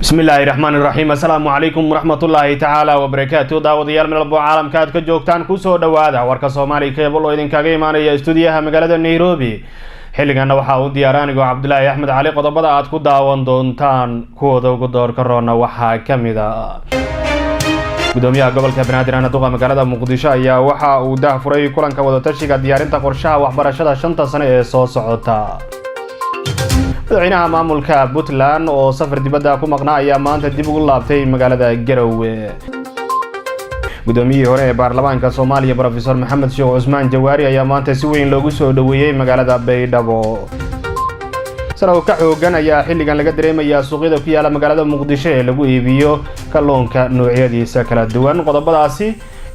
بسم الله الرحمن الرحيم السلام عليكم ورحمة الله تعالى وبركاته داوديال من البو عالم كاد كجوكتان كوسو دوادا وركا سومالي كيبل oo idin kaga imaanaya stuudiyaha magaalada Nairobi xilligan waxa uu diyaaranigo Cabdullaahi Axmed Cali qodobada aad ku daawan doontaan kuwada ugu doorka roona waxa kamid ah gudoomiyaha gobolka Banaadir duqa magaalada Muqdisho ayaa waxa uu daahfuray kulanka wada tashiga diyaarinta qorshaha waxbarashada 5 sano ee soo socota madaxweynaha maamulka Puntland oo safar dibadda ku maqnaa ayaa maanta dib ugu laabtay magaalada Garowe gudoomiyaha hore ee baarlamaanka Soomaaliya Professor Maxamed Sheekh Cusmaan Jawaari ayaa maanta si weyn loogu soo dhaweeyay magaalada Baydhabo saraw ka xoogan ayaa xilligan laga dareemayaa suuqyada ku yaala magaalada Muqdisho ee lagu iibiyo kalluunka noocyadiisa kala duwan qodobadaasi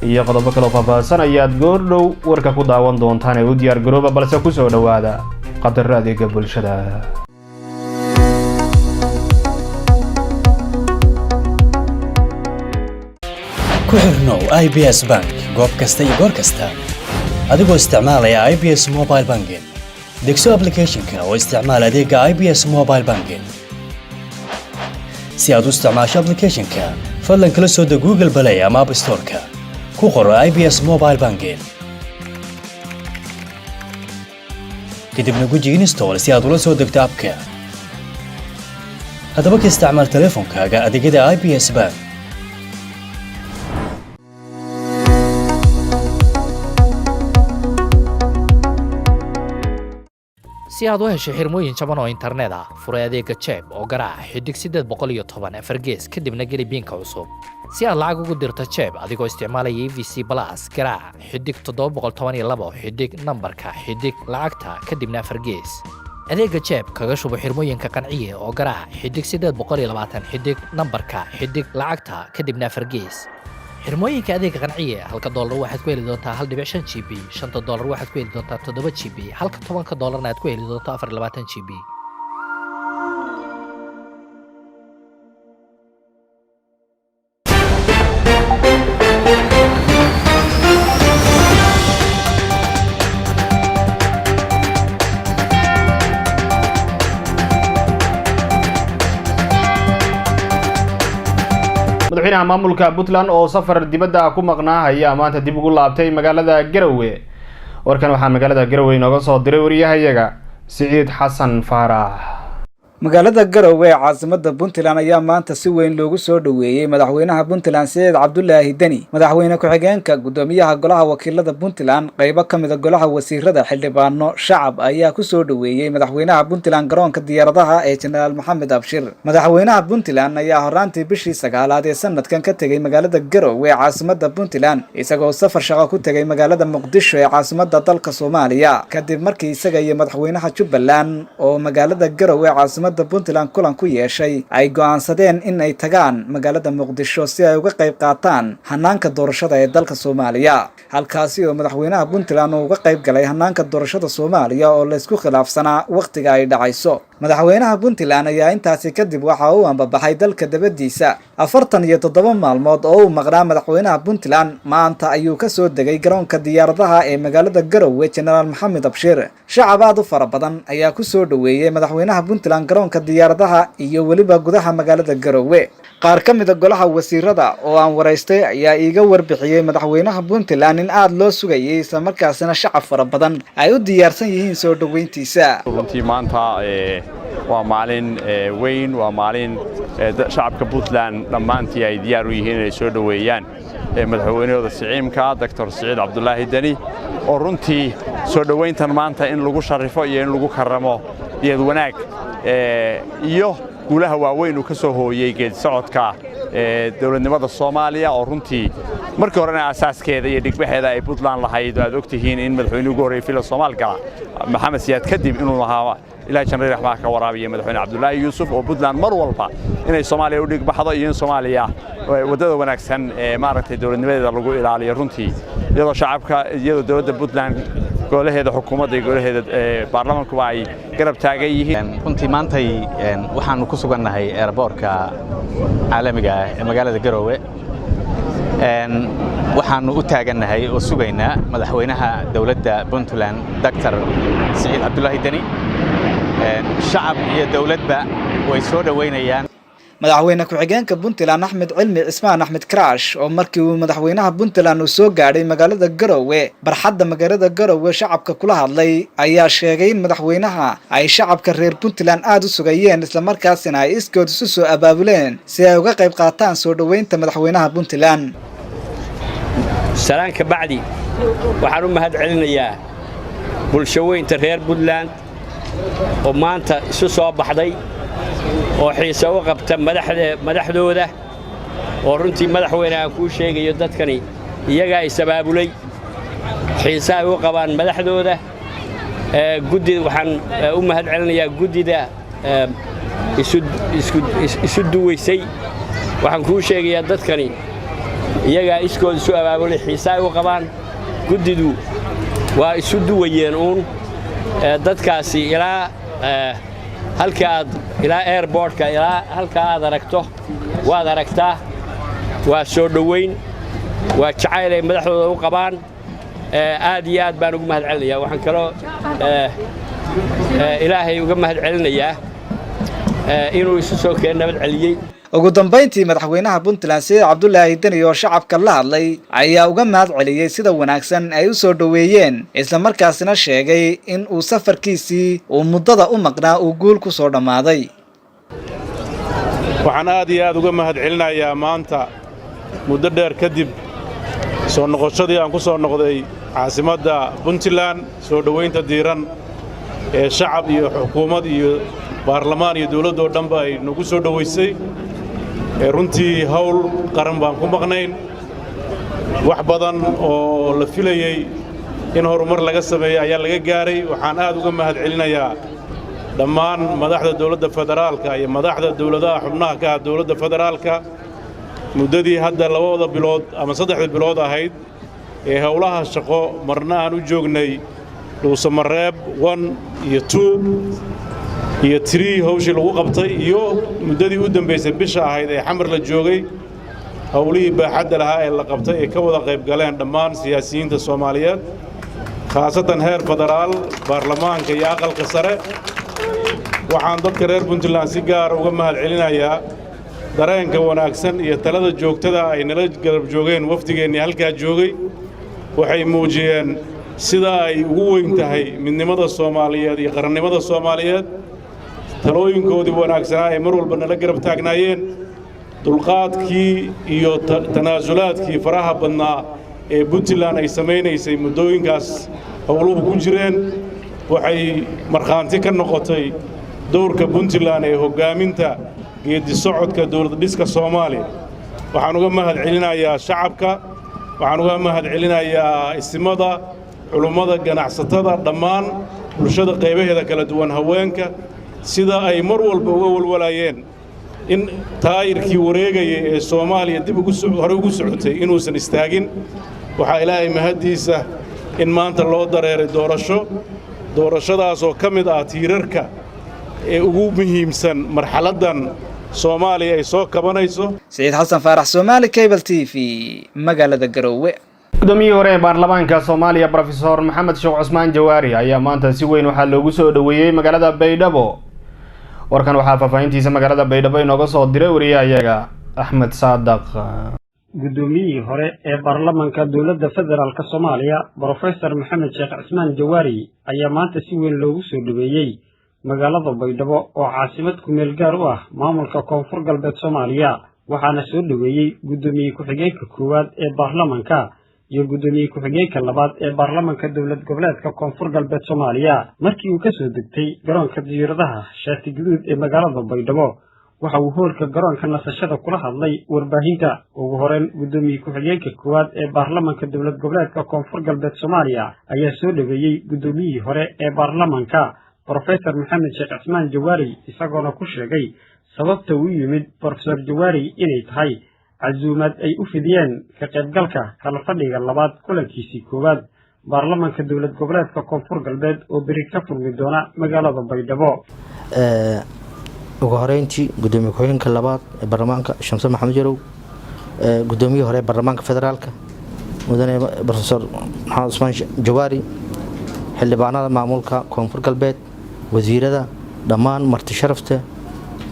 iyo qodobo kale oo faahfaahsan ayaad goordhow warka ku daawan doontaan ee u diyaar garooba balse ku soo dhawaada qadar adeega bulshada كحرنو IBS Bank goob kasta iyo goor kasta adigoo isticmaalaya IBS Mobile Banking degso application-ka oo isticmaal adeega IBS Mobile Banking si aad u isticmaasho application-ka fadlan kala soo deg Google Play ama App Store-ka ku qoro IBS Mobile Banking kadibna guji install si aad ula soo degto app-ka haddaba ka isticmaal teleefankaaga adeegyada IBS Bank si aad u hesho xirmooyin jaban oo internet ah fure adeega Cheb oo garaac xidig 810 fargees kadibna geli biinka cusub si aad lacag ugu dirto Cheb adigoo isticmaalaya EVC Plus garaac xidig 712 xidig nambarka xidig lacagta kadibna fargees adeega Cheb kaga shubo xirmooyinka qanciye oo garaac xidig 820 xidig nambarka xidig lacagta kadibna fargees xirmooyinka adeega qanciye halka dollar waxaad ku heli doontaa 1.5 GB $5 waxaad ku heli doontaa 7 GB halka $10 aad ku heli doontaa 24 GB madaxweynaha maamulka Puntland oo safar dibadda ku maqnaa ayaa maanta dib ugu laabtay magaalada Garowe warkan waxa magaalada Garowe inooga soo diray wariyahayaga Saciid Xasan Faarax magaalada Garowe caasimada Puntland ayaa maanta si weyn loogu soo dhaweeyay madaxweynaha Puntland Saciid Cabdullaahi Dani madaxweyne ku-xigeenka gudoomiyaha golaha wakiilada Puntland qaybo kamid ah golaha wasiirada xildhibaano shacab ayaa ku soo dhaweeyay madaxweynaha Puntland garoonka diyaaradaha ee General Maxamed Abshir madaxweynaha Puntland ayaa horaantii bishii 9aad ee sanadkan ka tagay magaalada Garowe caasimada Puntland isagoo safar shaqo ku tagay magaalada Muqdisho ee caasimada dalka Soomaaliya kadib markii isaga iyo madaxweynaha Jubbaland oo magaalada Garowe caasimada Puntland kulan ku yeeshay ay go'aansadeen in ay tagaan magaalada Muqdisho si ay uga qayb qaataan hanaanka doorashada ee dalka Soomaaliya halkaasi oo madaxweynaha Puntland uu uga qayb galay hanaanka doorashada Soomaaliya oo la isku khilaafsanaa waqtiga ay dhacayso madaxweynaha Puntland ayaa intaasi kadib waxa uu ambabaxay dalka dabadiisa 47 maalmood oo uu maqnaa madaxweynaha Puntland maanta ayuu ka soo degay garoonka diyaaradaha ee magaalada Garowe General Maxamed Abshir shacab u fara badan ayaa ku soo dhaweeyay madaxweynaha Puntland garoonka diyaaradaha iyo waliba gudaha magaalada Garowe qaar kamid ah golaha wasiirada oo aan wareystay ayaa iiga warbixiyay madaxweynaha Puntland in aad loo sugayay isla markaasina shacab fara badan ay u diyaarsan yihiin soo dhaweyntiisa runtii maanta waa maalin weyn waa maalin shacabka Puntland dhammaantii ay diyaar u yihiin inay soo dhaweeyaan madaxweynahooda siciimka Dr. Saciid Cabdullaahi Dani oo runtii soo dhaweyntan maanta in lagu sharifo iyo in lagu karamo iyad wanaag iyo guulaha waaweyn uu ka soo hooyay geed socodka dawladnimada Soomaaliya oo runtii markii horena asaaskeeda iyo dhigbaxeeda ay Puntland lahayd aad ogtihiin in madaxweynuhu ugu horeeyay fila Soomaaliya Maxamed Siyaad kadib inuu lahaa ilaa janreer raxmaha ka waraabiyay madaxweyne Cabdullaahi Yuusuf oo Puntland mar walba inay Soomaaliya u dhigbaxdo iyo in Soomaaliya wadada wanaagsan maaragtay dawladnimadeeda lagu ilaaliyo runtii iyadoo shacabka iyadoo dawladda Puntland golaheeda xukuumadda iyo golaheeda baarlamaanku ay garab taagan yihiin runtii maanta waxaanu ku sugannahay airportka caalamiga ah ee magaalada Garowe waxaanu u taagannahay oo sugaynaa madaxweynaha dawladda Puntland Dr. Saciid Cabdullaahi Dani shacab iyo dawladba way soo dhaweynayaan madaxweyne ku-xigeenka Puntland Axmed Cilmi Cismaan Axmed Crash oo markii uu madaxweynaha Puntland uu soo gaadhay magaalada Garowe barxadda magaalada Garowe shacabka kula hadlay ayaa sheegay in madaxweynaha ay shacabka reer Puntland aad u sugayeen isla markaasina ay iskood isu soo abaabuleen si ay uga qayb qaataan soo dhaweynta madaxweynaha Puntland. salaanka bacdi waxaan u mahad celinayaa bulshooyinka reer Puntland oo maanta isu soo baxday oo xiiso u qabta madaxdooda oo runtii madaxweynaha ku sheegayo dadkani iyaga ay sabaabulay xiiso ay u qabaan madaxdooda guddi waxaan u mahad celinayaa guddida isu duwaysay waxaan ku sheegayaa dadkani iyaga iskood isu abaabulay xiiso ay u qabaan guddidu waa isu duwayeen dadkaasi ilaa halka aad ilaa airportka ilaa halka aad aragto waad aragtaa waa soo dhaweyn waa jacayl ay madaxdooda u qabaan aad iyo aad baan ugu mahad celinayaa waxaan kaloo ilaahay uga mahad celinayaa inuu isu soo keen nabad celiyey. ugu dambeyntii madaxweynaha Puntland Saciid Cabdullaahi Dani oo shacabka la hadlay ayaa uga mahad celiyay sida wanaagsan ay u soo dhaweeyeen isla markaasina sheegay in uu safarkiisii uu muddada u maqnaa uu guul ku soo dhamaaday. waxaan aad iyo aad uga mahad celinayaa maanta muddo dheer kadib soo noqoshadii aan ku soo noqday caasimadda Puntland soo dhaweynta diiran ee shacab iyo xukuumad iyo baarlamaan iyo dawladda oo dhanba ay nagu soo dhaweysay runtii hawl qaran baan ku maqnayn wax badan oo la filayay in horumar laga sameeyo ayaa laga gaaray waxaan aad uga mahad celinayaa dhammaan madaxda dawladda federaalka iyo madaxda dawladaha xubnaha ka ah dawladda federaalka muddadii hadda 2 bilood ama 3 bilood ahayd ee hawlaha shaqo marna aan u joognay Dhuusamareeb 1 iyo 2 iyo 3 hawshii lagu qabtay iyo muddadii u dambeysay bisha ahayd ee xamar la joogay hawlihii baaxadda lahaa ee la qabtay ee ka wada qayb galeen dhammaan siyaasiyiinta Soomaaliyeed khaasatan heer federaal baarlamaanka iyo aqalka sare waxaan dadka reer Puntland si gaar uga mahad celinayaa dareenka wanaagsan iyo talada joogtada ay nala garab joogeen wafdigeennii halkaa joogay waxay muujiyeen sida ay ugu weyn tahay midnimada Soomaaliyeed iyo qarannimada Soomaaliyeed talooyinkoodii wanaagsanaa ay mar walba nala garab taagnaayeen dulqaadkii iyo tanaasulaadkii faraha badnaa ee Puntland ay samaynaysay muddooyinkaas howluhu ku jireen waxay markhaanti ka noqotay dowrka Puntland ee hogaaminta geedi socodka dawlad dhiska Soomaaliya waxaan uga mahad celinayaa shacabka waxaan uga mahad celinayaa ismada culimada ganacsatada dhammaan bulshada qaybaheeda kala duwan haweenka sida ay mar walba uga walwalayeen in taayirkii wareegayay ee Soomaaliya dib hore ugu socotay inuusan istaagin waxa Ilaahay mahadiisa in maanta loo dareeray doorashadaas oo ka mid ah tiirarka ee ugu muhiimsan marxaladan Soomaaliya ay soo kabanayso. Saciid Xasan Faarax, Somali Cable TV, magaalada Garowe. guddoomiyihii hore ee baarlamaanka Soomaaliya Professor Maxamed Sheekh Cusmaan Jawaari ayaa maanta si weyn waxa loogu soo dhaweeyay magaalada Baydhabo. warkan waxaa faafahintiisa magaalada Baydhabo inooga soo diray wariyahayaga Axmed Saadaq. guddoomiyihii hore ee baarlamaanka dawladda federaalka Soomaaliya Professor Maxamed Sheekh Cusmaan Jawaari ayaa maanta si weyn loogu soo dhaweeyay magaalada Baydhabo oo caasimad ku meel gaar u ah maamulka Koonfur Galbeed Soomaaliya waxaana soo dhaweeyay guddoomiye ku-xigeenka koowaad ee baarlamaanka iyo guddoomiye ku-xigeenka labaad ee baarlamaanka dawlad goboleedka Koonfur Galbeed Soomaaliya markii uu ka soo degtay garoonka diyaaradaha Shaati Guduud ee magaalada Baydhabo waxa uu hoolka garoonka nasashada kula hadlay warbaahinta ugu horeen guddoomiye ku-xigeenka koowaad ee baarlamaanka dawlad goboleedka Koonfur Galbeed Soomaaliya ayaa soo dhaweeyay guddoomiyihii hore ee baarlamaanka Professor Maxamed Sheekh Cusmaan Jawaari isagoona ku sheegay sababta uu yimid Professor Jawaari inay tahay casuumad ay u fidiyeen ka qaybgalka kala fadhiga labaad kulankiisii koowaad baarlamaanka dawlad goboleedka Koonfur Galbeed oo bari ka furmi doona magaalada Baydhabo. ugu horeyntii gudoomiye ku-xigeenka labaad ee baarlamaanka Shamse Maxamed Jarow gudoomiye hore baarlamaanka federaalka mudane Professor Maxamed Cusmaan Jawaari xildhibaanada maamulka Koonfur Galbeed wasiirada dhammaan marti sharafta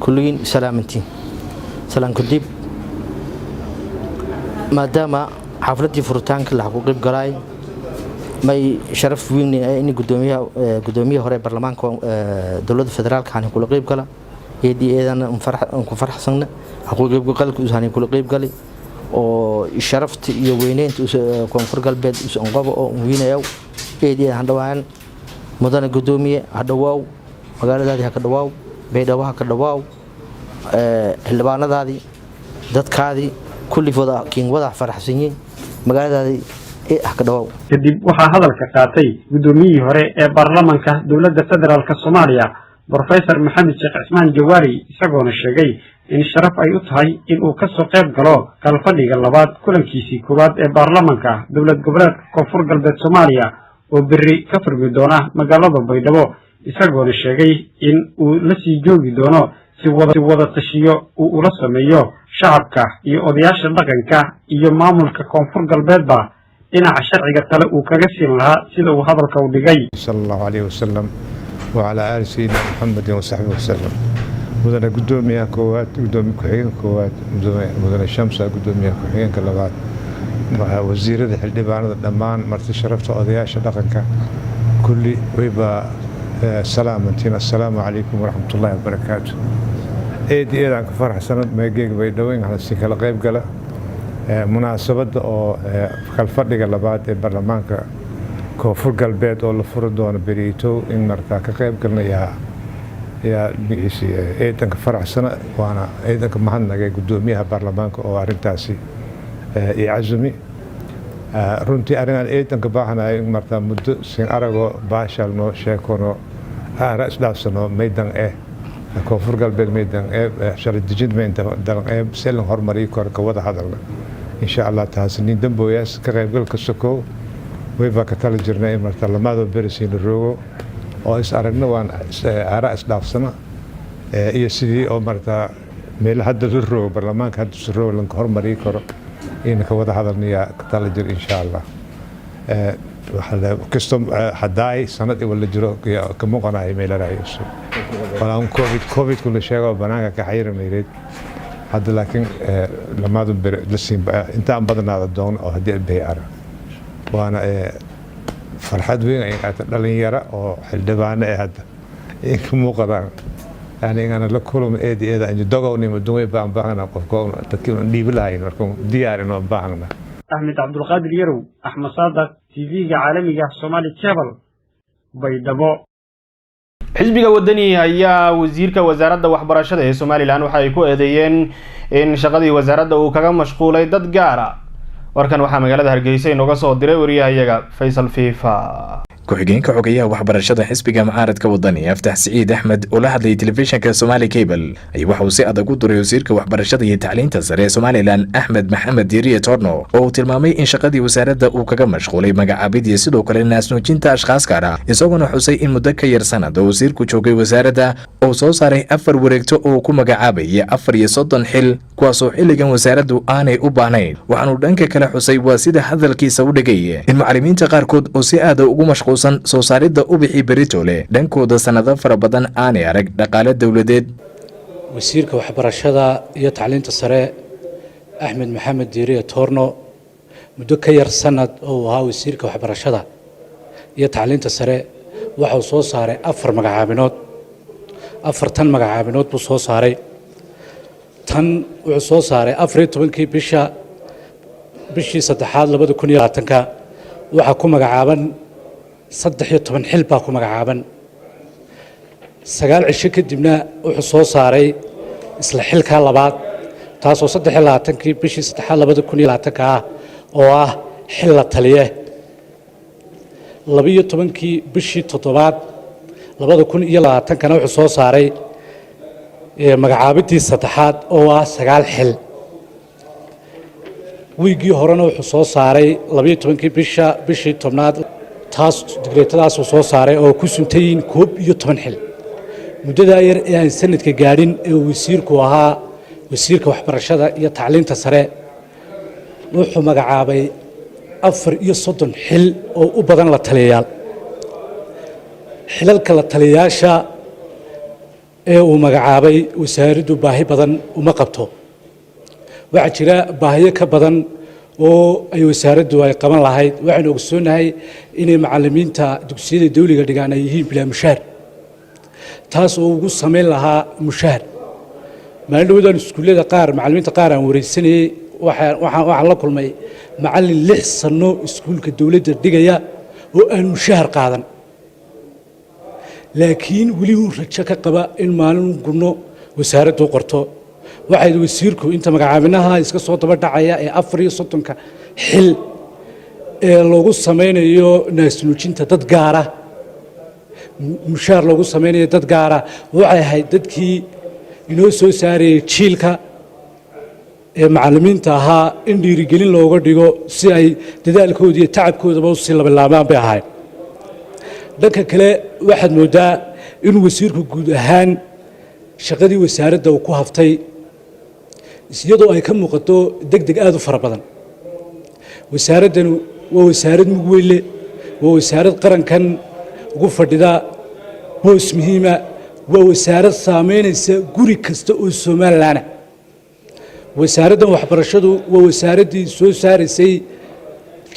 kulliin salaamantiin salaan kadib maadaama xafladii furitaanka la xaqiiq galay may sharaf weyn in gudoomiyaha hore baarlamaanka dowladda federaalka aan kula qayb gala eedan ku farxsan xaqiiq galka aan kula qayb galay oo sharafta iyo weyneynta koonfur galbeed oo qabo oo weynayo eedii aan dhawaan mudane gudoomiye hadhawaaw magaaladaadii ha ka dhawaaw beedhawa ha ka dhawaaw xildhibaanadaadii dadkaadii kulli wada faraxsan yihiin magaaladaadii ha ka dhawaaw kadib waxaa hadalka qaatay gudoomiyihii hore ee baarlamaanka dowladda federaalka Soomaaliya Professor Maxamed Sheekh Cismaan Jawaari isagoona sheegay in sharaf ay u tahay in uu ka soo qayb galo kalfadhiga labaad kulankiisii koowaad ee baarlamaanka dowlad goboleedka koonfur galbeed Soomaaliya oo berri ka furmi doona magaalada Baydhabo isagoona sheegay in uu la sii joogi doono si wada tashiyo uu ula sameeyo shacabka iyo odayaasha dhaqanka iyo maamulka koonfur galbeedba dhinaca sharciga tale uu kaga siin lahaa sida uu hadalka u dhigay sallallahu alayhi wasallam وعلى آل سيدنا محمد وصحبه وسلم مدن قدوميا كوات قدوم كحين كوات مدن الشمس قدوميا كحين كلغات وزير الحلبان الضمان مرت شرفت أضياء شدقنك كل ويبا سلامتين السلام عليكم ورحمة الله وبركاته إيدي عن فرح سنة ما يجيك بيدوين على السكة الغيب قال مناسبة أو خلفت قال بعد برلمان koonfur galbeed oo la furi doono berito in markaa ka qayb galnaya ciidanka faraxsana waana ciidanka mahadnagay gudoomiyaha baarlamaanka oo arintaasi cazumi runtii arrinaan ciidanka baahanayo in markaa muddo sin aragoo baashalno sheekono aara isdhaafsano maydan koonfur galbeed maydan sharci dejin maydan selan horumariyo korka wada hadalna insha allah taasi nin dambooyaas ka qaybgalka sokow wayba ka tala jirnay in marka lamaado berisiin roogo oo is aragna waan aara isdhaafsana iyo sidii oo marka meel hadda roogo baarlamaanka hadda roogo lan horumariyo karo in ka wada hadalnaya ka tala jir insha allah kasto hadaay sanad wala jiro ka muuqanaay meelaraayso walaan covid kullu sheego banaanka ka xayirmayreed hadda laakiin lamaado ber la siin inta aan badanaada doon oo hadii bay ara وانا فرحت وين dhalinyaro oo xildhibaano hadda inka qadaan yani ana la kulmo eedeeda in dogownimo duway baan baahna qofka dadkii dhiibilahayn markuu diyaarino baahna Ahmed Abdul Qadir Yarow Ahmed Saadaq TV-ga caalamiga Somali Cable Baydhabo xisbiga wadani ayaa wasiirka wasaaradda waxbarashada ee Soomaaliland waxa ay ku eedeeyeen in shaqadii wasaaradda uu kaga mashquulay dad gaar ah warkan waxaa magaalada Hargeysa inooga soo diray wariyahayaga Faysal Fifa ku-xigeenka xogayaha waxbarashada xisbiga mucaaradka wadani Aftax Saciid Axmed oo la hadlay telefishinka Somali Cable ay waxa uu si adag u duray wasiirka waxbarashada iyo tacliinta sare ee Somaliland Axmed Maxamed Diiriye Torno oo uu tilmaamay in shaqadii wasaaradda uu kaga mashquulay magacaabidii sidoo kale naasnuujinta ashkhas gaar ah isagoo xusay in muddo ka yar sanad oo wasiirku joogay wasaaradda oo soo saaray 4 wareegto oo ku magacaabay 34 xil kuwaas oo xilligan wasaaraddu aanay u baahnayn waxaanu dhanka kale xusay waa sida hadalkiisa u dhigay in macallimiinta qaarkood oo si aad ugu mashquul soo saaridda u bixi Beritole dhankooda sanado fara badan aanay arag dhaqaale dawladeed wasiirka waxbarashada iyo tacliinta sare Axmed Maxamed Diiriye Torno muddo ka yar sanad oo ahaa wasiirka waxbarashada iyo tacliinta sare waxa uu soo saaray 4 magacaabinood 4 magacaabinood buu soo saaray tan wuxuu soo saaray 14kii bishii saddexaad 2020ka waxa ku magacaaban 13 xil baa ku magacaaban 9 cisho kadibna wuxuu soo saaray isla xilka labaad taasoo 23kii bishii saddexaad 2020 ah oo ah xil la taliye 12kii bishii toddobaad 2020kana wuxuu soo saaray magacaabidii saddexaad oo ah 9 xil wiigii horena wuxuu soo saaray 12kii bishii tobnaad taas digreetadaas uu soo saaray oo ku suntayin 11 xil muddada yar ee aan sanadka gaadhin ee wasiirku ahaa wasiirka waxbarashada iyo tacliinta sare wuxuu magacaabay 34 xil oo u badan la taliyayaal xilalka la taliyayaasha ee uu magacaabay wasaaraddu baahi badan uma qabto waxaa jira baahiyo ka badan oo ay wasaaraddu ay qaban lahayd waxaan ogsoonahay inay macallimiinta dugsiyada dawliga dhigaan ay yihiin bilaa mushaar taas oo ugu samayn lahaa mushaar maalin dhowdaan iskuullada qaar macallimiinta qaar aan wareysanayay waxaan la kulmay macallin 6 sano iskuulka dawladda dhigaya oo aan mushaar qaadan laakiin weli uu rajo ka qaba in maalin gurno wasaaraddu qorto waxay wasiirku inta magacaabinaha iska soo daba dhacaya ee 34 xil ee lagu sameynayo naasnuujinta dad gaar ah mushaar lagu sameynayo dad gaar ah waxay ahayd dadkii inoo soo saarayay jiilka ee macallimiinta ahaa in dhiirigelin looga dhigo si ay dadaalkooda iyo tacabkoodaba u sii labanlaabaan bay ahayd dhanka kale waxaad moodaa inuu wasiirku guud ahaan shaqadii wasaaradda uu ku haftay iyadoo ay ka muuqato degdeg aad u fara badan wasaaraddanu waa wasaarad mug weyn leh waa wasaarad qarankan ugu fadhida boos muhiima waa wasaarad saameynaysa guri kasta oo Somaliland wasaaraddan waxbarashadu waa wasaaraddii soo saaraysay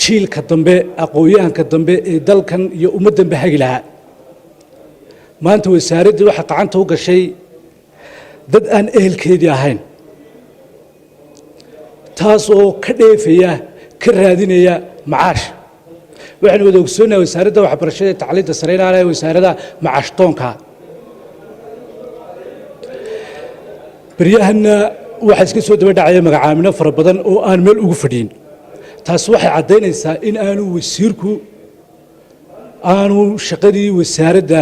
jiilka dambe aqoonyahanka dambe ee dalkan iyo ummaddan bahagi lahaa maanta wasaaraddii waxa gacanta u gashay dad aan ehelkeedii ahayn taas oo ka dheefaya ka raadinaya macaash waxaan wada ogsoonahay wasaaradda waxbarashada iyo tacliinta sare ee wasaaradda macaashtoonka baryahanna waxa iska soo daba dhacaya magacaamino fara badan oo aan meel ugu fadhiin taas waxay cadeynaysaa in aanu wasiirku aanu shaqadii wasaaradda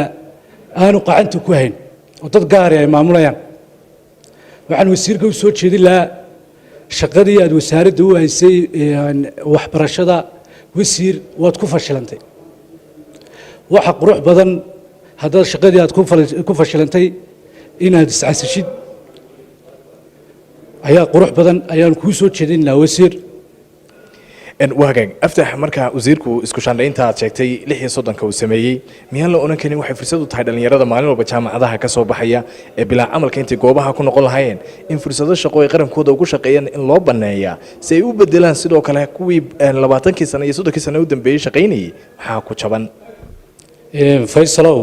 aanu qacanta ku hayn oo dad gaar ah ay maamulayaan waxaan wasiirka u soo jeedin lahaa shaqadii aad wasaaradda u haysay waxbarashada wasiir waad ku fashilantay waxa qurux badan hadda shaqadii aad ku fashilantay inaad iscasashid ayaa qurux badan ayaan ku soo jeedin lahaa wasiir wagaag aftax marka wasiirku isku shaandhaynta aad sheegtay 36 uu sameeyay miyaan la oran karin waxay fursad u tahay dhalinyarada maalin walba jaamacadaha ka soo baxaya ee bilaa camalka intii goobaha ku noqon lahaayeen in fursado shaqo ay qarankooda ugu shaqeeyaan in loo baneeyaa si ay u bedelaan sidoo kale kuwii 20 sano iyo 30 sano u dambeeyay shaqeynayay maxaa ku jaban Faysalow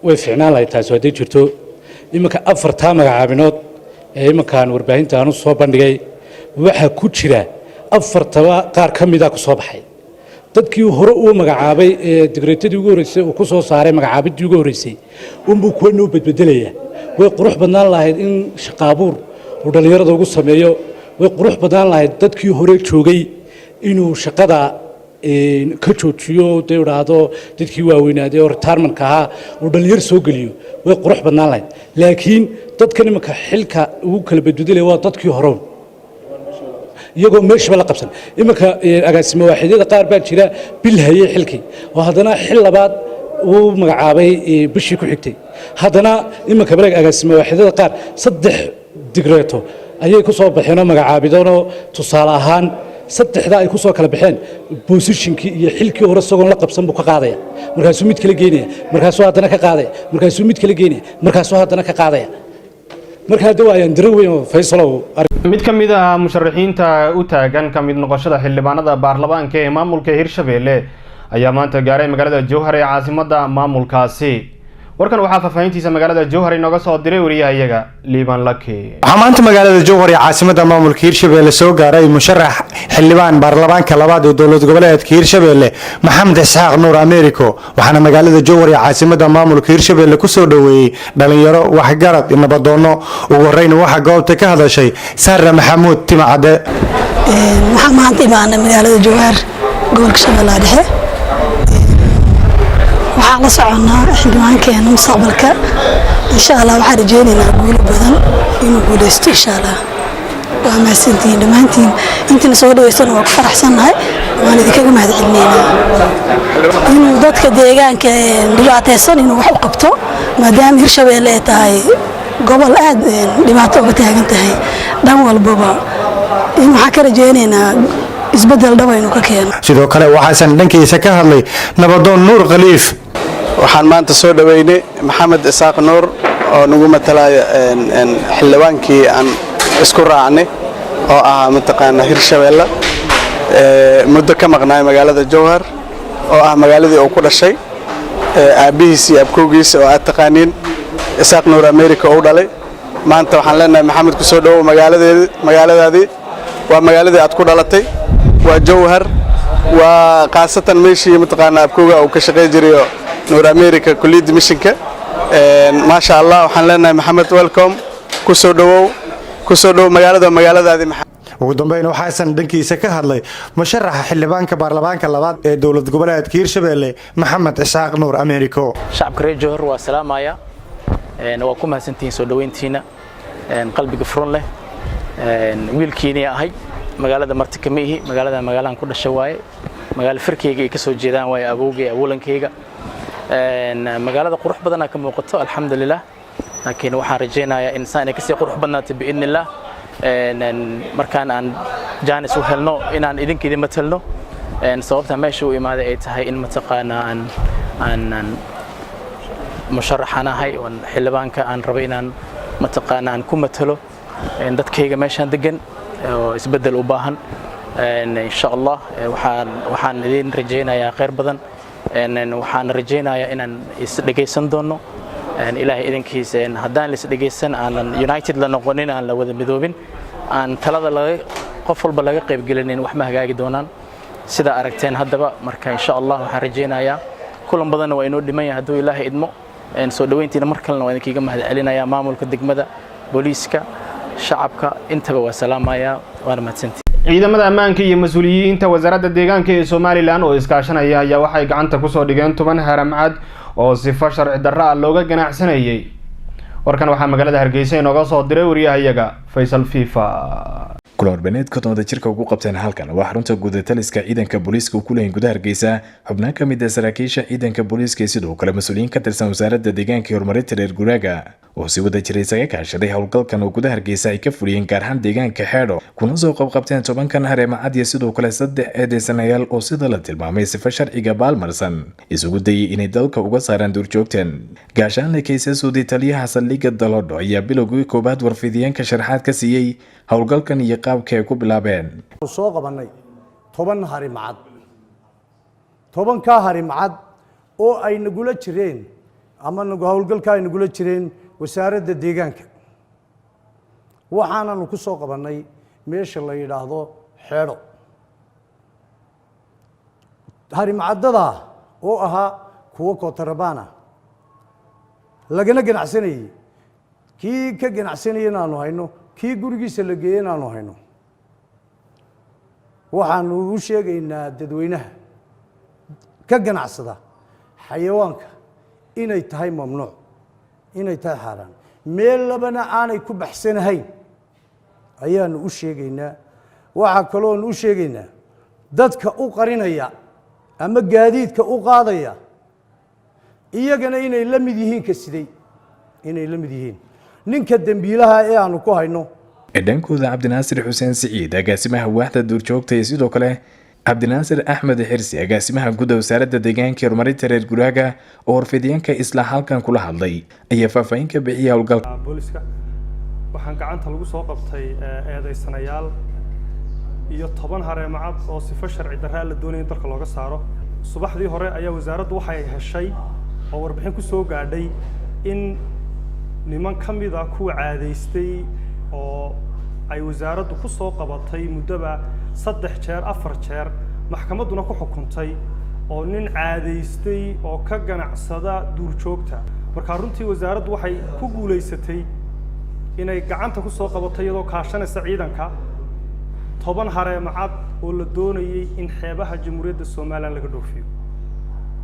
way fiicnaan lahayd taas oo jirto iminka 4 magacaabinood ee iminkaan warbaahinta aanu soo bandhigay waxa ku jira 4 qaar ka mid ah ku soo baxay dadkii hore uu magacaabay ee digreetadii ugu horeysay uu ku soo saaray magacaabidii ugu horeysay unbuu kuwa noo bedbedelaya way qurux badnaan lahayd in shaqaabuur uu dhalinyarada ugu sameeyo way qurux badnaan lahayd dadkii hore joogay inuu shaqada ka joojiyo deeuraado dadkii waaweynaaday oo retirement ka ahaa uu dhalinyar soo geliyo way qurux badnaan lahayd laakiin dadkan iminka xilka ugu kala bedbedelaya waa dadkii hore iyagoo meeshaba la qabsan iminka agaasimo waaxidada qaar baa jira bil hayay xilkii oo haddana xil labaad uu magacaabay bishii ku xigtay haddana iminka balag agaasimo waaxidada qaar 3 digreeto ayay ku soo baxeen oo magacaabidoonoo tusaale ahaan 3 ay ku soo kala baxeen positionkii iyo xilkii hore isagoon la qabsan buu ka qaadaya markaasuu mid kala geenaya markaasuu haddana ka qaadaya markaasuu mid kala geenaya markaasuu haddana ka qaadaya marka hadda waa yandiro weyn oo Faysalow mid ka mid ah musharaxiinta u taagan ka mid noqoshada xildhibaanada baarlamaanka ee maamulka Hirshabelle ayaa maanta gaaray magaalada Jowhar ee caasimadda maamulkaasi warkan waxaa faafahintiisa magaalada Jowhar inooga soo diray wariyahayaga Liiban Laki waxaa maanta magaalada Jowhar ee caasimadda maamulka Hirshabelle soo gaaray musharax xildhibaan baarlamaanka labaad ee dowlad goboleedka Hirshabelle Maxamed Isxaaq Nuur Ameeriko waxaana magaalada Jowhar ee caasimadda maamulka Hirshabelle ku soo dhaweeyay dhalinyaro waxgarad iyo nabadoono ugu horeyn waxa goobta ka hadashay Sarra Maxamuud Timacade waxaa maanta imaanay magaalada Jowhar gobolka Shabeellaha Dhexe waxaan la soconaa xildhibaankeena mustaqbalka insha Allah waxaan rajeynaynaa guulo badan inuu guuleysto insha Allah waa mahadsantihiin dhammaantiin intii soo dhaweysana waa ku faraxsanahay waan idinkaga mahadcelinaynaa inuu dadka deegaanka dhibaataysan inuu wax u qabto maadaama Hirshabelle ay tahay gobol aad dhibaato uga taagan tahay dhan walbaba waxaan ka rajeynaynaa isbedel dhab inuu ka keeno sidoo kale waxaan dhankiisa ka hadlay nabadoon Nuur Khaliif waxaan maanta soo dhaweynay Maxamed Isxaaq Nuur oo nagu matalaya xildhibaankii aan isku raacnay oo ah mataqaana Hirshabeelle muddo ka maqnaay magaalada Jowhar oo ah magaaladii uu ku dhashay aabihiis iyo abkowgiisa oo aad taqaaniin Isaaq Nuur America oo dhalay maanta waxaan leenahay Maxamed ku soo dhawow magaaladaadii waa magaaladii aad ku dhalatay waa Jowhar waa qaasatan meeshii mataqaana abkowga uu ka shaqeey jiray Nuur America kulliyada mishinka ma sha Allah waxaan leenahay Maxamed welcome ku soo dhawow magaaladaadii ugu dambeyn waxaasan dhankiisa ka hadlay musharaxa xildhibaanka baarlamaanka labaad ee dowlad goboleedka Hirshabeelle Maxamed Isaaq Nuur Americo shacabka reer Jowhar waa salaamaya waa ku mahadsantihiin soo dhaweyntiina qalbiga furan leh wiilkiina ahay magaalada Martikameehi magaalaan ku dhashay waaye magaalo firkeyga ay ka soo jeedaan waaye awowgay awolankeyga magaalada qurux badan ka muuqato alxamdulillah laakiin waxaan rajeynayaa in saan ay ka sii qurux badnaato biidnillah markaan aan jaanis u helno inaan idinkeedii matalno sababta meesha u imaaday ay tahay in mataqaana aan musharaxanahay oo xildhibaanka aan rabo inaan mataqaana aan ku matalo dadkayga meeshaan degan oo isbedel u baahan insha Allah waxaan idin rajeynayaa khayr badan waxaan rajeynayaa inaan is dhageysan doono ilaahay idinkiisa haddaan la is dhageysan aan united la noqonin aan la wada midoobin aan talada qof walba laga qayb gelinin wax ma hagaagi doonaan sida aragteen haddaba marka insha Allah waxaan rajeynayaa kulan badan waa inoo dhiman yahay hadduu ilaahay idmo soo dhaweyntiina mar kalena waa idinkiga mahadcelinayaa maamulka degmada booliiska shacabka intaba waa salaamaya waana mahadsantihiin ciidamada ammaanka iyo mas'uuliyiinta wasaaradda deegaanka ee Soomaaliland oo iskaashanaya ayaa waxay gacanta ku soo dhigeen 10 haramcad oo sifo sharci darro ah looga ganacsanayay warkan waxaa magaalada Hargeysa inooga soo diray wariyahayaga Faysal Fifa kulorbeneedka wadada jirka ugu qabteen halkan waa xarunta guud ee taliska ciidanka booliiska ku leeyahay gudaha Hargeysa xubnaha ka mid ah saraakiisha ciidanka booliiska sidoo kale mas'uuliyiin ka tirsan wasaaradda deegaanka iyo horumarinta reer guraaga oo si wada jiray isaga kaashaday howlgalkan oo gudaha Hargeysa ay ka fuliyeen gaar ahaan deegaanka Xeedho kuna soo qabqabteen 10 kan hareemacad iyo sidoo kale 3 eedeysanayaal oo sida la tilmaamay sifo sharciga baalmarsan isugu dayay inay dalka uga saaraan duurjoogteen gaashaan kaysa soo taliyaha saldhigga Dalodho ayaa bilowgii koobaad warfidiyeenka sharaxaad ka siiyay howlgalkan iyo qaabka ay ku bilaabeen soo qabanay 10 harimacad 10 ka harimacad oo ay nagula jireen ama nagu howlgalka ay nagula jireen wasaaradda deegaanka waxaanu ku soo qabanay meesha la yiraahdo Xeedho harimacadada oo ahaa kuwa Kotarabana lagana ganacsanayay kii ka ganacsanayay aanu hayno kii gurigiisa la geeyay aanu hayno waxaanu u sheegaynaa dadweynaha ka ganacsada xayawaanka inay tahay mamnuuc inay tahay xaraan meel labana aanay ku baxsanahayn ayaanu u sheegaynaa waxa kale oo u sheegaynaa dadka u qarinaya ama gaadiidka u qaadaya iyagana inay la mid yihiin ka siday inay la mid yihiin ninka dambiilaha ee aanu ku hayno dhankooda Cabdinaasir Xuseen Siciid agaasimaha waaxda duurjoogta iyo sidoo kale Cabdinaasir Axmed Xirsi agaasimaha guud ee wasaaradda deegaanka iyo horumarinta reer guraaga oo warfidiyeenka isla halkan kula hadlay ayaa faahfaahin ka bixiyay howlgalka booliska waxaan gacanta lagu soo qabtay eedeysanayaal iyo 10 hareemacad oo sifo sharci darro la doonayay in dalka looga saaro subaxdii hore ayaa wasaaraddu waxay heshay oo warbixin ku soo gaadhay in niman kamid ah kuwa caadeystay oo ay wasaaraddu ku soo qabatay muddaba 3 jeer 4 jeer maxkamadduna ku xukuntay oo nin caadeystay oo ka ganacsada duurjoogta marka runtii wasaaraddu waxay ku guuleysatay inay gacanta ku soo qabato iyadoo kaashanaysa ciidanka 10 hareemacad oo la doonayay in xeebaha jamhuuriyadda Soomaaliland laga dhoofiyo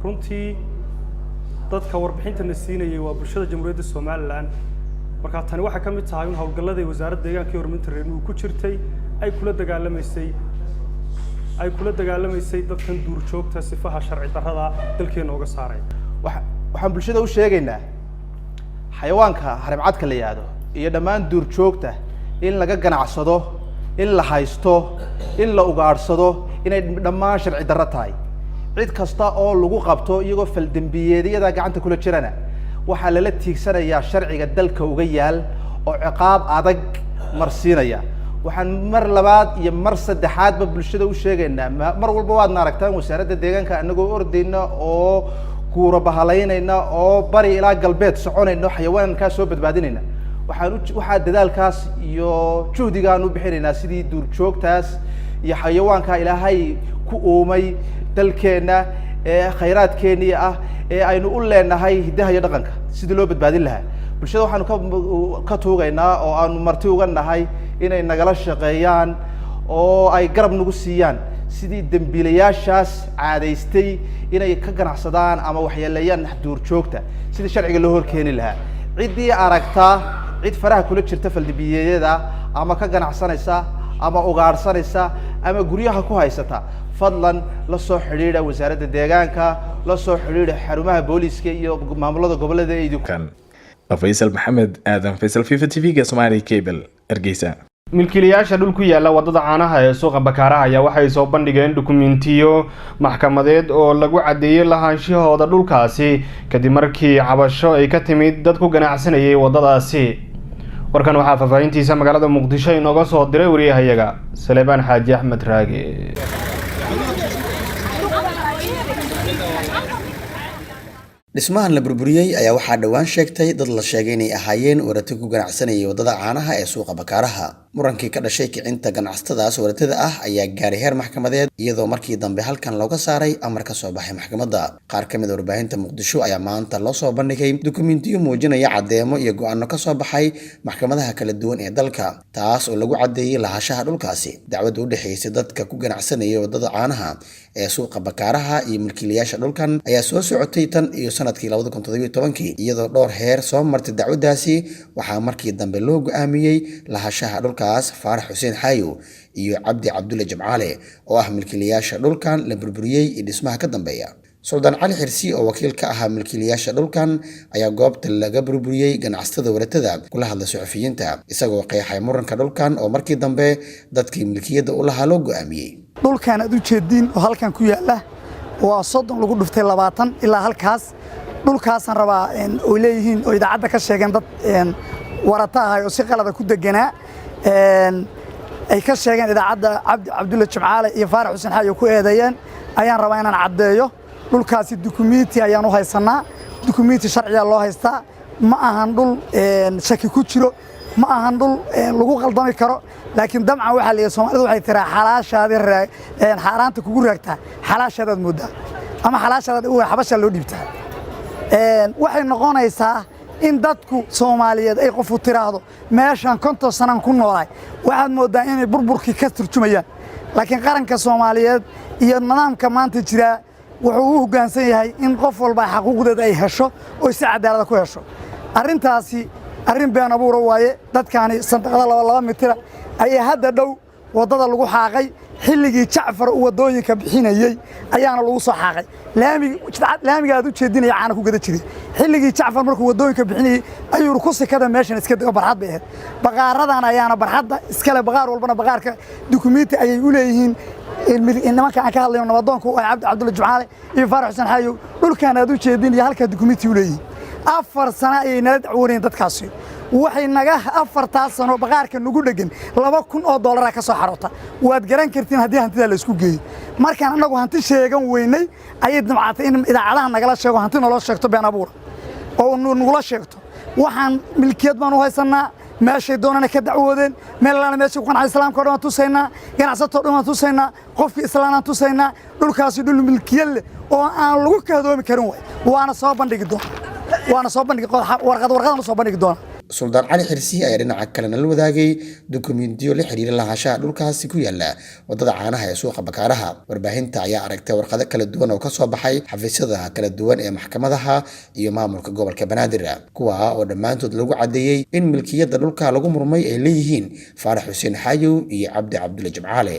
runtii dadka warbixinta na siinayay waa bulshada jamhuuriyadda Soomaaliland marka tani waxa ka mid tahay in howlgallada wasaaradda deegaanka iyo horumarinta reer ku jirtay ay kula dagaalamaysay dadkan duurjoogta sifaha sharci darrada dalkeena uga saaray waxaan bulshada u sheegaynaa xayawaanka hareemacadka la yiraahdo iyo dhammaan duurjoogta in laga ganacsado in la haysto in la ugaadhsado inay dhammaan sharci darro tahay cid kasta oo lagu qabto iyagoo faldambiyeedyada gacanta kula jirana waxaa lala tiigsanayaa sharciga dalka uga yaal oo ciqaab adag marsiinaya waxaan mar labaad iyo mar saddexaadba bulshada u sheegaynaa mar walba waadna aragtaan wasaaradda deegaanka anagoo ordayna oo guura bahalaynayna oo bari ilaa galbeed soconayno xayawaankaa soo badbaadinayna waxaa dadaalkaas iyo juhdigaan u bixinaynaa sidii duurjoogtaas iyo xayawaankaa ilaahay ku uumay dalkeenna ee khayraadkeennii ah ee aynu u leenahay hiddaha iyo dhaqanka sidii loo badbaadin lahaa bulshada waxaanu ka tuugaynaa oo aanu marti uga nahay inay nagala shaqeeyaan oo ay garab nagu siiyaan sidii dembiilayaashaas caadaystay inay ka ganacsadaan ama waxyeeleeyaan duurjoogta sidii sharciga loo horkeeni lahaa ciddii aragtaa cid faraha kula jirta faldambiyeedyada ama ka ganacsanaysa ama ugaarsanaysa ama guryaha ku haysata fadlan la soo xidhiidha wasaaradda deegaanka la soo xidhiidha xarumaha booliiska iyo maamulada gobolada ee idinkan Faisal Maxamed Aadan Faisal FIFA TV-ga Somali Cable Hargeysa. milkiilayaasha dhul ku yaala wadada caanaha ee suuqa Bakaaraha ayaa waxay soo bandhigeen dukumentiyo maxkamadeed oo lagu cadeeyay lahaanshahooda dhulkaasi kadib markii cabasho ay ka timid dad ku ganacsanayay wadadaasi. warkan waxaa faafahintiisa magaalada Muqdisho inooga soo diray wariyahayaga Saleebaan Xaaji Axmed Raage. dhismahan la burburiyay ayaa waxaa dhawaan sheegtay dad la sheegay inay ahaayeen warato ku ganacsanayay wadada caanaha ee suuqa Bakaaraha. murankii ka dhashay kicinta ganacsatadaas waratada ah ayaa gaaray heer maxkamadeed iyadoo markii dambe halkan looga saaray amar ka soo baxay maxkamadda. qaar ka mid ah warbaahinta Muqdisho ayaa maanta loo soo bandhigay dukumentiyo muujinaya cadeemo iyo go'aano ka soo baxay maxkamadaha kala duwan ee dalka, taas oo lagu cadeeyay lahaanshaha dhulkaasi. dacwada u dhaxeysay dadka ku ganacsanayay wadada caanaha ee suuqa Bakaaraha iyo milkiilayaasha dhulkan ayaa soo socotay tan iyo sanadkii 2017 iyadoo dhowr heer soo martay dacwadaasi. waxaa markii dambe loo go'aamiyay lahaanshaha dhulkaas Faarax Xuseen Xaayo iyo Cabdi Cabdulle Jimcaale oo ah milkiilayaasha dhulkan la burburiyay ee dhismaha ka dambeeya. Suldaan Cali Xirsi oo wakiil ka ahaa milkiilayaasha dhulkan ayaa goobta laga burburiyay ganacsatada waratada kula hadlay suxufiyiinta isagoo qeexay muranka dhulkan oo markii dambe dadkii milkiyada u lahaa loo go'aamiyay. dhulkan aad u jeedin oo halkan ku yaala waa 30 lagu dhuftay 20 ilaa halkaas dhulkaasan rabaa oo leeyihiin oo idaacada ka sheegeen dad warata ah oo si qalad ku deganaa ay ka sheegeen idaacada Cabdi Cabdulle Jimcaale iyo Faarax Xuseen Xaayo ku eedeeyeen ayaan rabaa inaan cadeeyo dhulkaasi dukumenti ayaan u haysanaa dukumenti sharciga loo haystaa ma ahan dhul shaki ku jiro ma ahan dhul lagu qaldami karo laakiin damcan waxa la Soomaalidu waxay tiraa xalaashaada xaaraanta kugu raagtaa xalaashaada moodaa ama xalaashaada uu xabasha loo dhibtaa waxay noqonaysaa in dadku Soomaaliyeed ay qof u tiraahdo meeshan 50 sano ku noolay waxaad moodaa inay burburkii ka turjumayaan laakiin qaranka Soomaaliyeed iyo nidaamka maanta jira wuxuu u hoggaansan yahay in qof walba xuquuqdeeda ay hesho oo si cadaalad ku hesho arintaasi arrin been abuur waaye dadkaani sanadada 2 mitir ay hadda dhow wadada lagu xaaqay xilligii Jacfar uu wadooyinka bixinayay ayaana lagu soo xaaqay laamiga aad u jeedinaya caana ku gada jiray xilligii Jacfar markuu wadooyinka bixinayay ayuu ku sikada meeshan iska dhigo barxad bay ahayd baqaaradan ayaana barxadda iskale baqaar walbana baqaarka dukumenti ayay u leeyihiin nimanka aan ka hadlayno nabadoonku ay Cabdi Cabdulle Jimcaale iyo Faarax Xuseen Xaayo dhulkan aad u jeedinaya halka dukumenti u leeyihiin 4 sano ayay nala dacwoonayeen dadkaasi waxay naga 4 sano baqaarka nagu dhagan $2,000 ka soo xarota waad garan kartiin hadii hantida la isku geeyo markaan anagu hanti sheegan weynay ayay damcatay in idaacadaha nagala sheego hanti naloo sheegto been abuur oo nugula sheegto waxaan milkiyad baan u haysanaa meeshay doonana ka dacwoodeen meelana meeshay qanacay islaamka oo dhan tusaynaa ganacsato dhan tusaynaa qofkii islaamna tusaynaa dhulkaasi dhul milkiyad oo aan lagu kahdoomi karin waana soo bandhigi warqadan soo bandhigi doona. Suldaan Cali Xirsi ayaa dhinaca kale la wadaagay dukumentiyo la xiriira lahaanshaha dhulkaasi ku yaala wadada caanaha ee suuqa Bakaaraha. warbaahinta ayaa aragtay warqado kala duwan oo ka soo baxay xafiisyada kala duwan ee maxkamadaha iyo maamulka gobolka Banaadir kuwa oo dhamaantood lagu cadeeyay in milkiyada dhulka lagu murmay ay leeyihiin Faarax Xuseen Xaayo iyo Cabdi Cabdulle Jimcaale.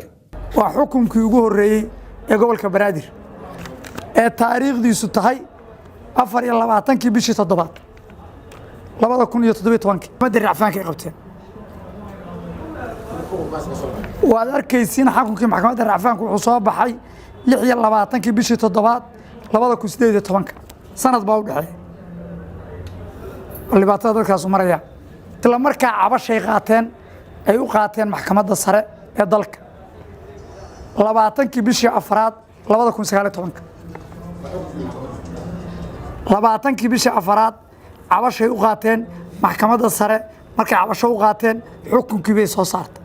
waa xukunkii ugu horeeyay ee gobolka Banaadir ee taariikhdiisu tahay 24 bishii 7 2017 madar racfaanka ay qabteen waad arkaysiin xukunkii maxkamadda racfaanku wuxuu soo baxay 26 bishii 7 2018 sanad baa u dhaxay libaatada dadkaas maraya isla markaa cabashay qaateen ay u qaateen maxkamadda sare ee dalka 20kii bishii afraad 2019 20kii bishii afraad cabashay u qaateen maxkamadda sare markay cabasho u qaateen xukunkii bay soo saartay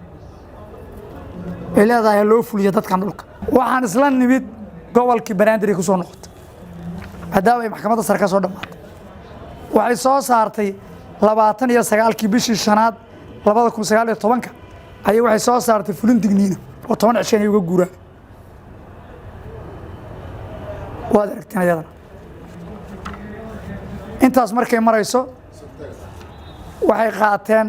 ay leedahay loo fuliyo dadkan dhulka waxaan isla nimid gobolkii Banaadir ku soo noqotay maadaama ay maxkamadda sare ka soo dhamaatay waxay soo saartay 29kii bishii shanaad 2019 ayay waxay soo saartay fulin digniina oo 10 cisho ay uga guuraan waad aragteen ayadana intaas markay marayso waxay qaateen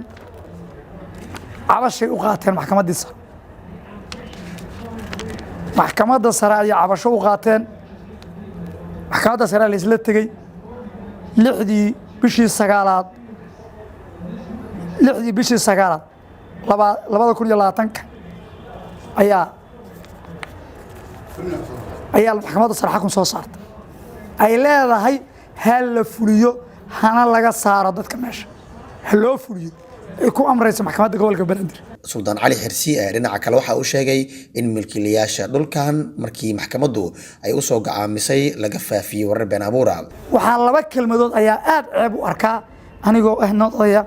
cabashay u qaateen maxkamadda sare maxkamadda sare ay cabasho u qaateen maxkamadda sare la isla tagay 6dii bishii sagaalaad 2020 ayaa maxkamadda sare xukun soo saartay ay leedahay hal la fuliyo hana laga saaro dadka meesha hal loo fuliyo ay ku amrayso maxkamadda gobolka Banaadir Suldaan Cali Xirsi ee dhinaca kale waxa uu sheegay in milkiilayaasha dhulkan markii maxkamaddu ay u soo go'aamisay laga faafiyay warar been abuur ah waxaa laba kelmadood ayaa aad ceeb u arkaa anigoo noqdaya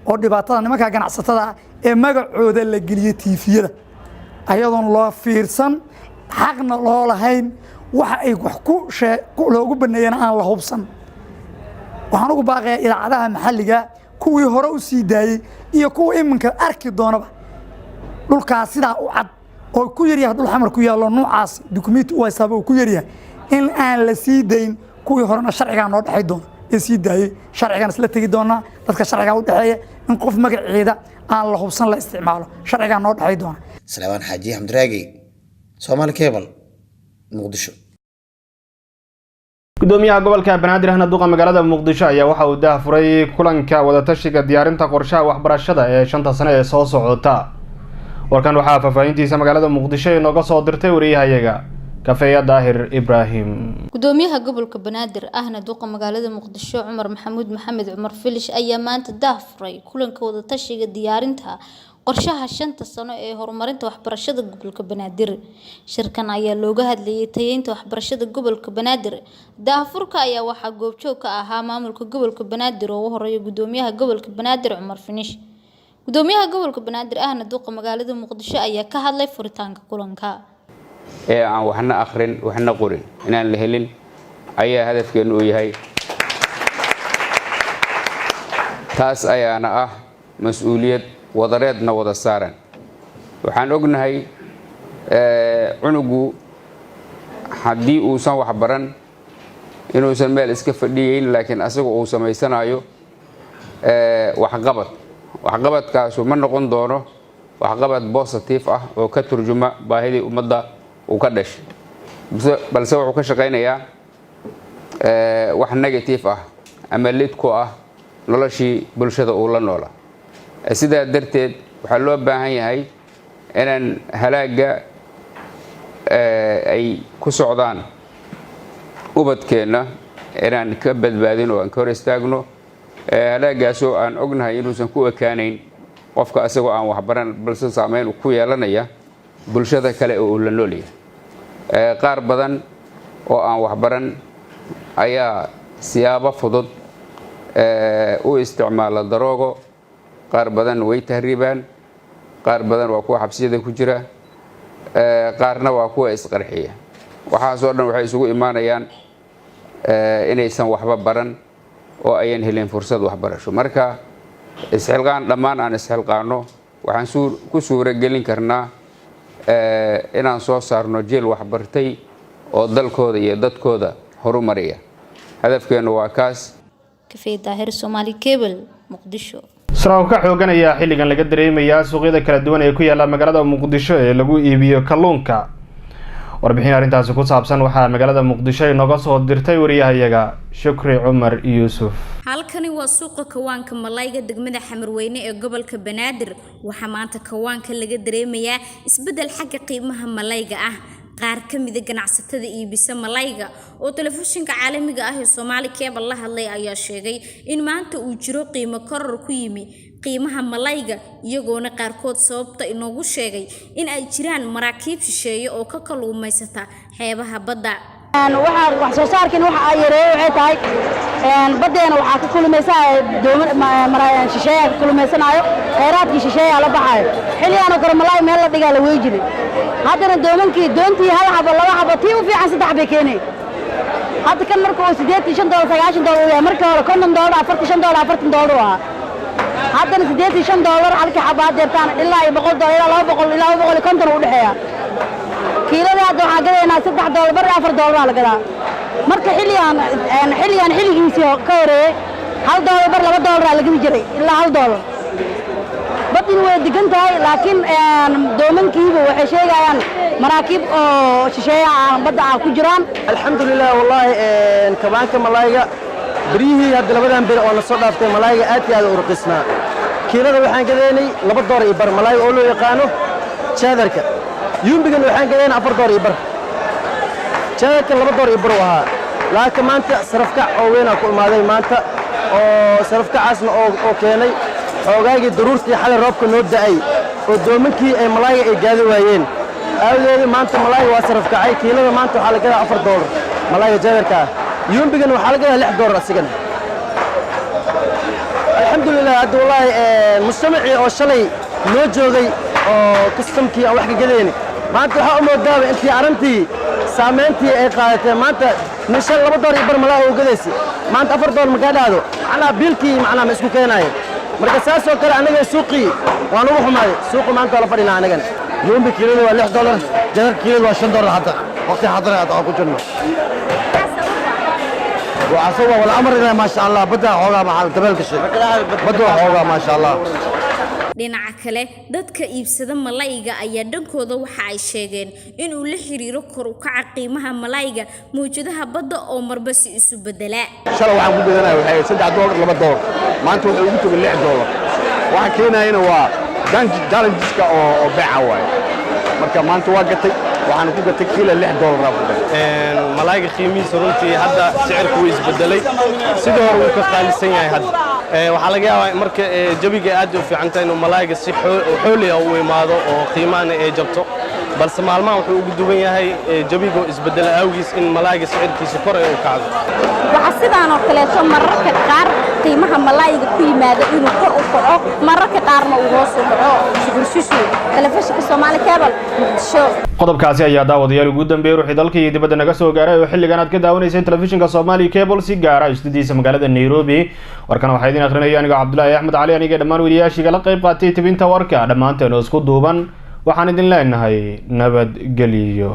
oo dhibaatada nimanka ganacsatada ee magacooda la geliyay tiifiyada ayadoon loo fiirsan xaqna loo lahayn waxa ay wax ku loogu baneeyeen aan la hubsan waxaan ugu baaqayaa idaacadaha maxalliga kuwii hore u sii daayay iyo kuwa iminka arki doonaba dhulkaas sidaa u cad oo ku yaryahay dhul xamar ku yaalo noocaas dukumeenti u haysaaba ku yaryahay in aan la sii dayn kuwii horena sharciga noo dhaxay doona ee sii daayay sharcigan isla tagi doona dadka sharciga u dhaxeeya in qof magaceeda aan la hubsan la isticmaalo sharciga noo dhaxay doona Salaaman Xaaji Hamdraagi Soomaali Cable Muqdisho gudoomiyaha gobolka Banaadir ahna duqa magaalada Muqdisho ayaa waxa uu daahfuray kulanka wada tashiga diyaarinta qorshaha waxbarashada ee 5 sano ee soo socota warkan waxaa faafahintiisa magaalada Muqdisho inooga soo dirtay wariyahayaga Kafeeya Daahir Ibrahim gudoomiyaha gobolka Banaadir ahna duqa magaalada Muqdisho Cumar Maxamuud Maxamed Cumar Filish ayaa maanta daahfuray kulanka wada tashiga diyaarinta qorshaha 5 sano ee horumarinta waxbarashada gobolka Banaadir shirkan ayaa looga hadlayay tayeynta waxbarashada gobolka Banaadir daahfurka ayaa waxa goobjoog ka ahaa maamulka gobolka Banaadir oo horeeyay gudoomiyaha gobolka Banaadir Cumar Filish gudoomiyaha gobolka Banaadir ahna duqa magaalada Muqdisho ayaa ka hadlay furitaanka kulanka ee aan waxna akhrin waxna qorin inaan la helin ayaa hadafkeenu u yahay taas ayaana ah mas'uuliyad wadareedna wada saaran waxaan ognahay cunugu haddii uusan wax baran inuusan meel iska fadhiyeyn laakiin asagu uu samaysanayo waxqabadkaasu ma noqon doono waxqabad positive ah oo ka turjuma baahidii ummadda uu ka dhashay balse wuxuu ka shaqaynayaa wax negative ah ama lid ku ah noloshii bulshada uu la noolaa sidaa darteed waxaa loo baahan yahay inaan halaaga ay ku socdaan ubadkeenna inaan ka badbaadin oo aan ka hor istaagno halaagaasoo aan ognahay inuusan ku ekaanayn qofka asagoo aan waxbaran balse saameyn ku yeelanaya bulshada kale oo uu la noolyahay qaar badan oo aan waxbaran ayaa siyaabo fudud u isticmaala daroogo qaar badan way tahriibaan qaar badan waa kuwa xabsiyada ku jira qaarna waa kuwa isqarxiya waxaasoo dhan waxay isugu imaanayaan inaysan waxba baran oo ayan helin fursad waxbarasho marka isxilqaan dhammaan aan isxilqaano waxaan ku suura gelin karnaa inaan soo saarno jeel waxbartay oo dalkooda iyo dadkooda horumaraya hadafkeenu waa kaas Kafeeya Daahir Soomaali Cable Muqdisho Saraaw ka xoogan ayaa xilligan laga dareemayaa suuqyada kala duwan ee ku yaala magaalada Muqdisho ee lagu iibiyo kalluunka warbixin arintaas ku saabsan waxaa magaalada Muqdisho inooga soo dirtay wariyahayaga Shukri Umar Yuusuf halkani waa suuqa kawaanka malayga degmada Xamarweyne ee gobolka Banaadir waxa maanta kawaanka laga dareemayaa isbedel xagga qiimaha malayga ah qaar ka mid ah ganacsatada iibisa malayga oo telefishinka caalamiga ah ee Somali Cable la hadlay ayaa sheegay in maanta uu jiro qiimo koror ku yimi qiimaha malayga iyagoona qaarkood sababta inoogu sheegay in ay jiraan maraakiib shisheeye oo ka kaluumaysata xeebaha badda wax soo saarkiina waxa ay yareeyay waxay tahay badeena waxa ka kulmaysaa dooman marayaan shisheeye ka kulmaysanayo kheyraadkii shisheeye la baxayo xilligan oo malay meel la dhigaa la way jiray haddana doomankii doontii hal xabo laba xabo tii u fiican saddex bay keenay hadda kan marka uu $85 $90 yahay marka hore $50 $45 ah haddana $85 halkii xabo deertaan ilaa $100 ilaa $200 ilaa $250 u dhaxeeya kiilada hadda waxaan gadaynaa $3 $4 la gadaa marka xilligiisii ka horeeyay $1 $2 la gadi jiray ilaa $1 badin way degan tahay laakiin doomankiiba waxay sheegayaan maraakiib oo shisheeye badda ku jiraan alxamdulillah wallahi kabaanka malayga بريهي هاد لبدان بير oo la soo dhaaftay malayga aad iyo aad u ruqisnaa kiilada waxaan gadeynay $2 ibar malay oo loo yaqaano jaadarka yumbigan waxaan gadeynay $4 ibar jaadarka $2 ibar waa laakiin maanta sarafka oo weyn ku imaaday maanta oo sarafka casna oo keenay xoogaagii daruurtii xalay roobka noo da'ay oo doomankii ay malayga ay gaadi waayeen awgeed maanta malayga waa sarafkacay kiilada maanta waxa la gadaa $4 malayga jaadarka يومبيجن وحلقة $6 أسجن الحمد لله عبد الله مستمعي أو شلي نوجودي أو كستمكي أو حاجة جديني ما أنت حقوم قدام أنت عرنتي سامنتي قالت ما أنت نشل $4 يبر ملاهي وقدسي ما أنت $4 مكان هذا أنا بيلكي معنا مسكو كيناي مركز ساسو كلا أنا سوقي وأنا روح معي سوق ما أنت ولا فرينا أنا جن يومبي كيلو $6 جهر كيلو $10 حتى وقت حضر هذا أكو جنة وعصوبة والأمر إذا ما شاء الله بدأ حوغا مع القبل كشي بدأ حوغا ما شاء الله dhinaca kale dadka iibsada malayga ayaa dhankooda waxa ay sheegeen in uu la xiriiro kor u kaca qiimaha malayga mawjadaha badda oo marba si isu bedela shalay waxaan ku gadanayaa waxay $3 $2 maanta wuxuu ugu tagay $6 waxa keenayna waa challengeska oo beeca waay marka maanta waa gatay waxaan ku gatay kiilo $6 malayga qiimihiisa runtii hadda sicirku wuu isbedelay sidoo hore wuu ka qaalisan yahay hadda waxaa laga yaabaa marka jabiga aad u fiican tahay inuu malayga si xooli ah u imaado oo qiimaana ay jabto balse maalmahan wuxuu ugu duwan yahay jabiga isbedel awgiis in malayga sicirkiisa kor ay u kacdo waxa sidaan oo kaleeto mararka qaar qiimaha malayga ku yimaado inuu kor u kaco mararka qaarna uu hoos u dhaco shukurshishu telefishinka Somali Cable Muqdisho qodobkaasi ayaa daawadayaal ugu dambeeyay ruuxii dalka iyo dibadda naga soo gaaray oo xilligan aad ka daawanayseen telefishinka Somali Cable si gaar ah istudiisa magaalada Nairobi warkan waxaa idin akhrinaya aniga Cabdullaahi Axmed Cali aniga dhammaan wariyaashiga la qayb qaatay tibinta warka dhammaanteen oo isku duuban waxaan idin leenahay nabadgelyo